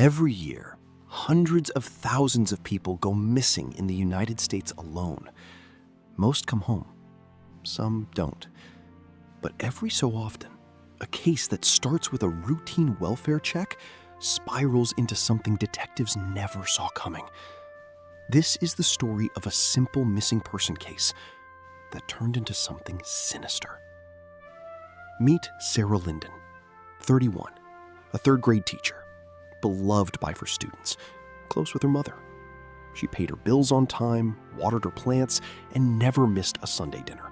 Every year, hundreds of thousands of people go missing in the United States alone. Most come home, some don't. But every so often, a case that starts with a routine welfare check spirals into something detectives never saw coming. This is the story of a simple missing person case that turned into something sinister. Meet Sarah Linden, 31, a third-grade teacher, beloved by her students, close with her mother. She paid her bills on time, watered her plants, and never missed a Sunday dinner.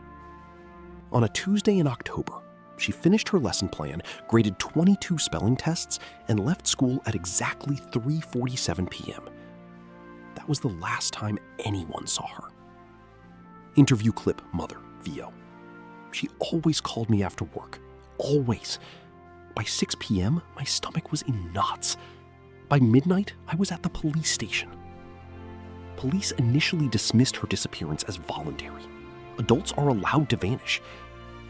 On a Tuesday in October, she finished her lesson plan, graded 22 spelling tests, and left school at exactly 3:47 p.m. That was the last time anyone saw her. Interview clip mother, VO. She always called me after work. Always. By 6 p.m., my stomach was in knots. By midnight, I was at the police station. Police initially dismissed her disappearance as voluntary. Adults are allowed to vanish.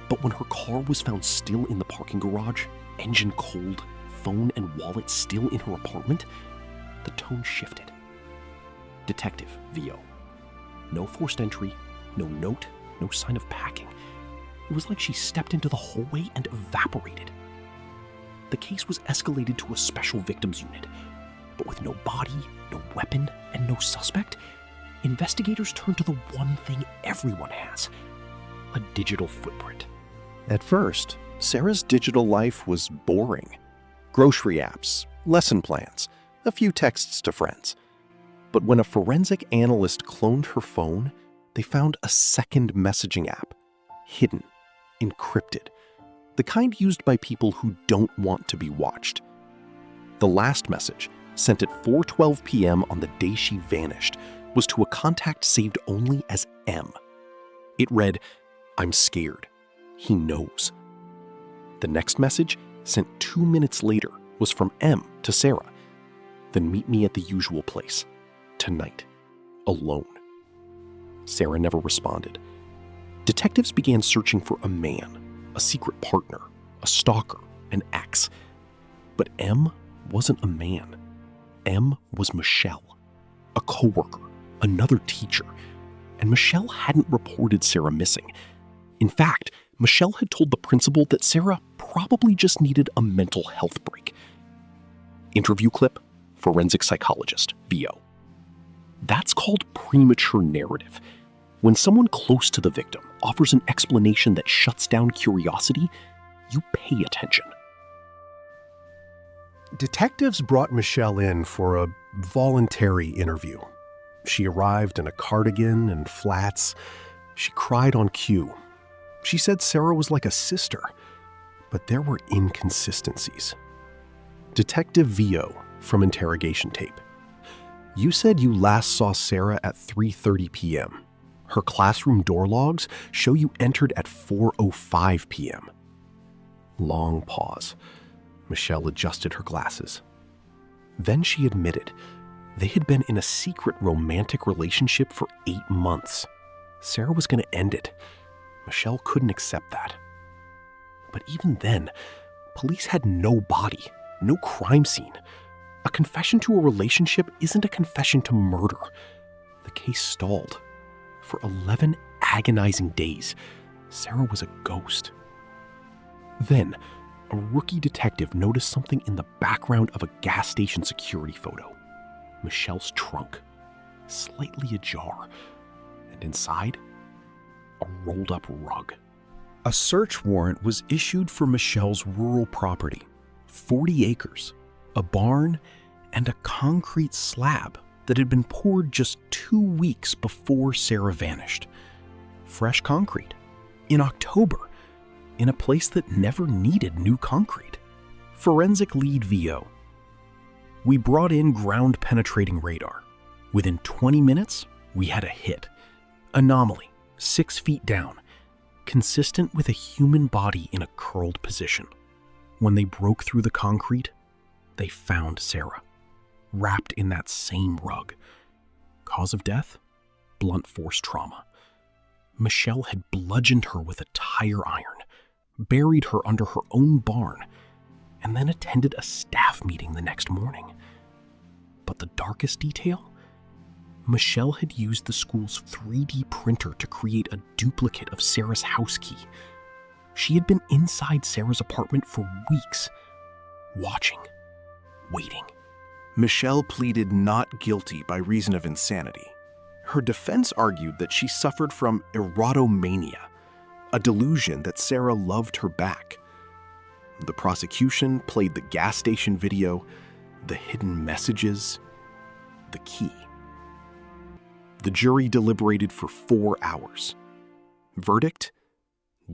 But when her car was found still in the parking garage, engine cold, phone and wallet still in her apartment, the tone shifted. Detective, VO. No forced entry, no note, no sign of packing. It was like she stepped into the hallway and evaporated. The case was escalated to a special victims unit, but with no body, no weapon, and no suspect, investigators turned to the one thing everyone has: a digital footprint. At first, Sarah's digital life was boring. Grocery apps, lesson plans, a few texts to friends. But when a forensic analyst cloned her phone, they found a second messaging app, hidden, encrypted, the kind used by people who don't want to be watched. The last message, sent at 4:12 p.m. on the day she vanished, was to a contact saved only as M. It read, "I'm scared. He knows." The next message, sent 2 minutes later, was from M to Sarah. "Then meet me at the usual place. Tonight. Alone." Sarah never responded. Detectives began searching for a man, a secret partner, a stalker, an ex. But M wasn't a man. M was Michelle, a coworker, another teacher. And Michelle hadn't reported Sarah missing. In fact, Michelle had told the principal that Sarah probably just needed a mental health break. Interview clip, forensic psychologist, VO. That's called premature narrative. When someone close to the victim offers an explanation that shuts down curiosity, you pay attention. Detectives brought Michelle in for a voluntary interview. She arrived in a cardigan and flats. She cried on cue. She said Sarah was like a sister, but there were inconsistencies. Detective VO from interrogation tape. You said you last saw Sarah at 3:30 p.m. Her classroom door logs show you entered at 4:05 p.m. Long pause. Michelle adjusted her glasses. Then she admitted they had been in a secret romantic relationship for 8 months. Sarah was going to end it. Michelle couldn't accept that. But even then, police had no body, no crime scene. A confession to a relationship isn't a confession to murder. The case stalled. For 11 agonizing days, Sarah was a ghost. Then, a rookie detective noticed something in the background of a gas station security photo. Michelle's trunk, slightly ajar, and inside, a rolled-up rug. A search warrant was issued for Michelle's rural property, 40 acres, a barn, and a concrete slab that had been poured just 2 weeks before Sarah vanished. Fresh concrete, in October, in a place that never needed new concrete. Forensic lead VO. We brought in ground-penetrating radar. Within 20 minutes, we had a hit. Anomaly, 6 feet down, consistent with a human body in a curled position. When they broke through the concrete, they found Sarah, wrapped in that same rug. Cause of death? Blunt force trauma. Michelle had bludgeoned her with a tire iron, buried her under her own barn, and then attended a staff meeting the next morning. But the darkest detail? Michelle had used the school's 3D printer to create a duplicate of Sarah's house key. She had been inside Sarah's apartment for weeks, watching, waiting. Michelle pleaded not guilty by reason of insanity. Her defense argued that she suffered from erotomania, a delusion that Sarah loved her back. The prosecution played the gas station video, the hidden messages, the key. The jury deliberated for 4 hours. Verdict: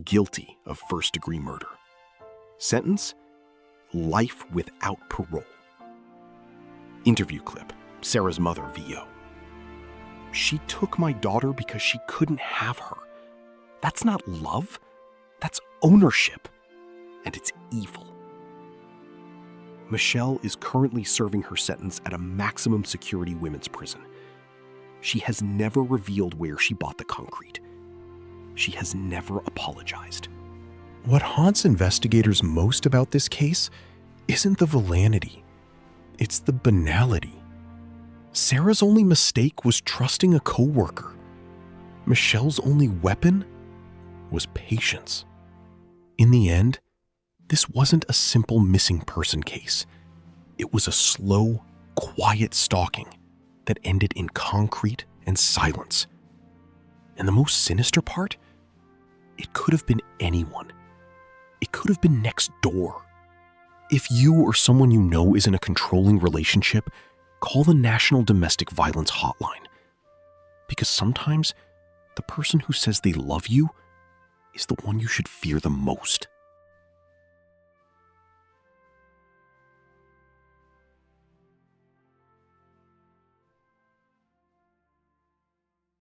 guilty of first-degree murder. Sentence: life without parole. Interview clip, Sarah's mother, VO. She took my daughter because she couldn't have her. That's not love. That's ownership. And it's evil. Michelle is currently serving her sentence at a maximum security women's prison. She has never revealed where she bought the concrete. She has never apologized. What haunts investigators most about this case isn't the villainy. It's the banality. Sarah's only mistake was trusting a coworker. Michelle's only weapon was patience. In the end, this wasn't a simple missing person case. It was a slow, quiet stalking that ended in concrete and silence. And the most sinister part? It could have been anyone. It could have been next door. If you or someone you know is in a controlling relationship, call the National Domestic Violence Hotline. Because sometimes the person who says they love you is the one you should fear the most.